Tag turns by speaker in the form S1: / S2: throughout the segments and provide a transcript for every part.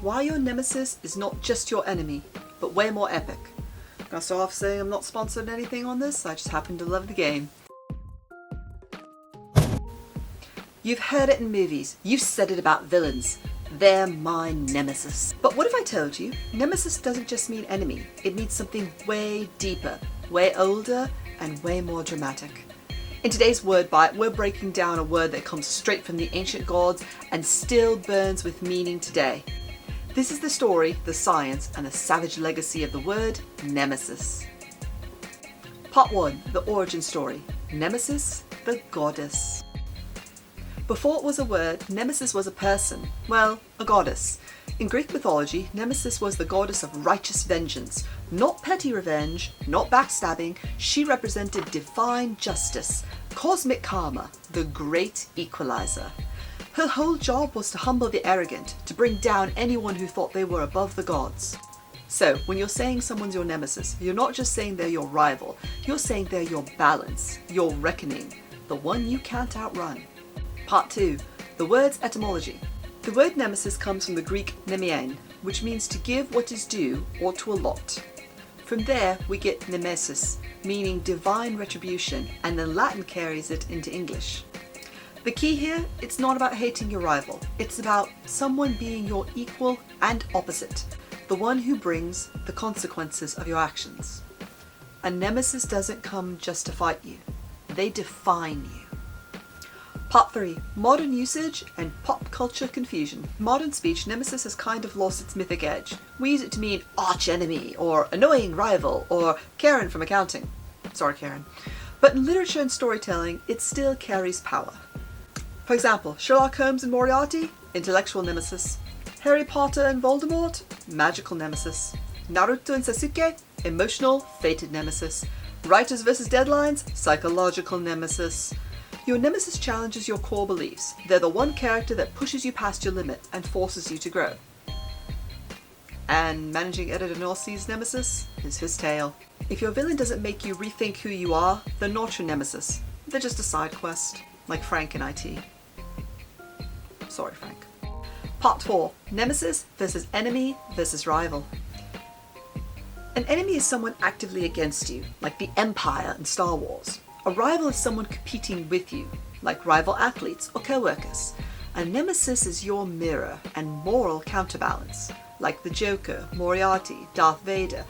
S1: why your nemesis is not just your enemy, but way more epic. I'm gonna start off saying I'm not sponsored anything on this, I just happen to love the game. You've heard it in movies, you've said it about villains. They're my nemesis. But what if I told you, nemesis doesn't just mean enemy, it means something way deeper, way older, and way more dramatic. In today's Wordbite, we're breaking down a word that comes straight from the ancient gods and still burns with meaning today. This is the story, the science, and the savage legacy of the word Nemesis. Part 1, the origin story. Nemesis the Goddess. Before it was a word, Nemesis was a person, well, a goddess. In Greek mythology, Nemesis was the goddess of righteous vengeance. Not petty revenge, not backstabbing, she represented divine justice, cosmic karma, the great equalizer. Her whole job was to humble the arrogant, to bring down anyone who thought they were above the gods. So, when you're saying someone's your nemesis, you're not just saying they're your rival, you're saying they're your balance, your reckoning, the one you can't outrun. Part 2, the word's etymology. The word nemesis comes from the Greek nemein, which means to give what is due or to allot. From there we get nemesis, meaning divine retribution, and then Latin carries it into English. The key here, it's not about hating your rival, it's about someone being your equal and opposite, the one who brings the consequences of your actions. A nemesis doesn't come just to fight you, they define you. Part 3, modern usage and pop culture confusion. Modern speech, nemesis has kind of lost its mythic edge. We use it to mean arch enemy, or annoying rival, or Karen from accounting. Sorry, Karen. But in literature and storytelling, it still carries power. For example, Sherlock Holmes and Moriarty, intellectual nemesis. Harry Potter and Voldemort, magical nemesis. Naruto and Sasuke, emotional, fated nemesis. Writers versus deadlines, psychological nemesis. Your nemesis challenges your core beliefs. They're the one character that pushes you past your limit and forces you to grow. And managing editor Norse's nemesis is his tale. If your villain doesn't make you rethink who you are, they're not your nemesis. They're just a side quest, like Frank in IT. Sorry, Frank. Part 4, nemesis versus enemy versus rival. An enemy is someone actively against you, like the Empire in Star Wars. A rival is someone competing with you, like rival athletes or co-workers. A nemesis is your mirror and moral counterbalance, like the Joker, Moriarty, Darth Vader.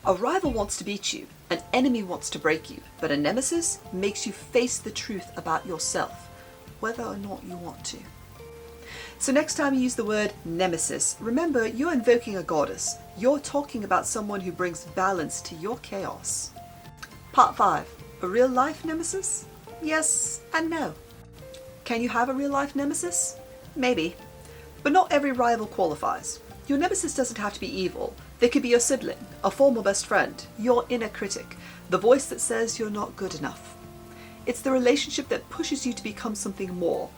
S1: A rival wants to beat you, an enemy wants to break you, but a nemesis makes you face the truth about yourself, whether or not you want to. So next time you use the word nemesis, remember you're invoking a goddess. You're talking about someone who brings balance to your chaos. Part 5. A real-life nemesis? Yes and no. Can you have a real-life nemesis? Maybe. But not every rival qualifies. Your nemesis doesn't have to be evil. They could be your sibling, a former best friend, your inner critic, the voice that says you're not good enough. It's the relationship that pushes you to become something more,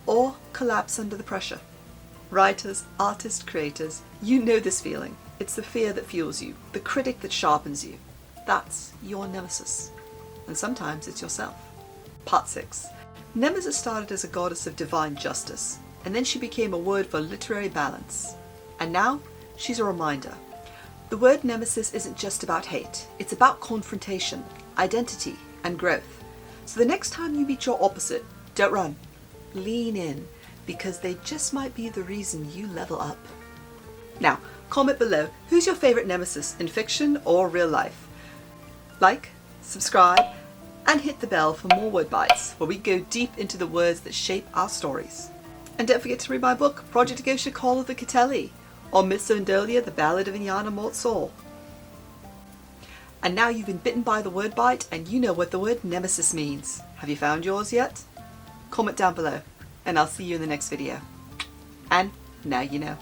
S1: or collapse under the pressure. Writers, artists, creators, you know this feeling. It's the fear that fuels you, the critic that sharpens you. That's your nemesis. And sometimes it's yourself. Part 6. Nemesis started as a goddess of divine justice, and then she became a word for literary balance. And now, she's a reminder. The word nemesis isn't just about hate, it's about confrontation, identity, and growth. So the next time you meet your opposite, don't run. Lean in, because they just might be the reason you level up. Now, comment below, who's your favourite nemesis in fiction or real life? Like, subscribe, and hit the bell for more word bites, where we go deep into the words that shape our stories. And don't forget to read my book, Project Gosha Call of the Catelli, or Myths of Indolia, The Ballad of Inyana Mort Saul. And now you've been bitten by the word bite, and you know what the word nemesis means. Have you found yours yet? Comment down below, and I'll see you in the next video. And now you know.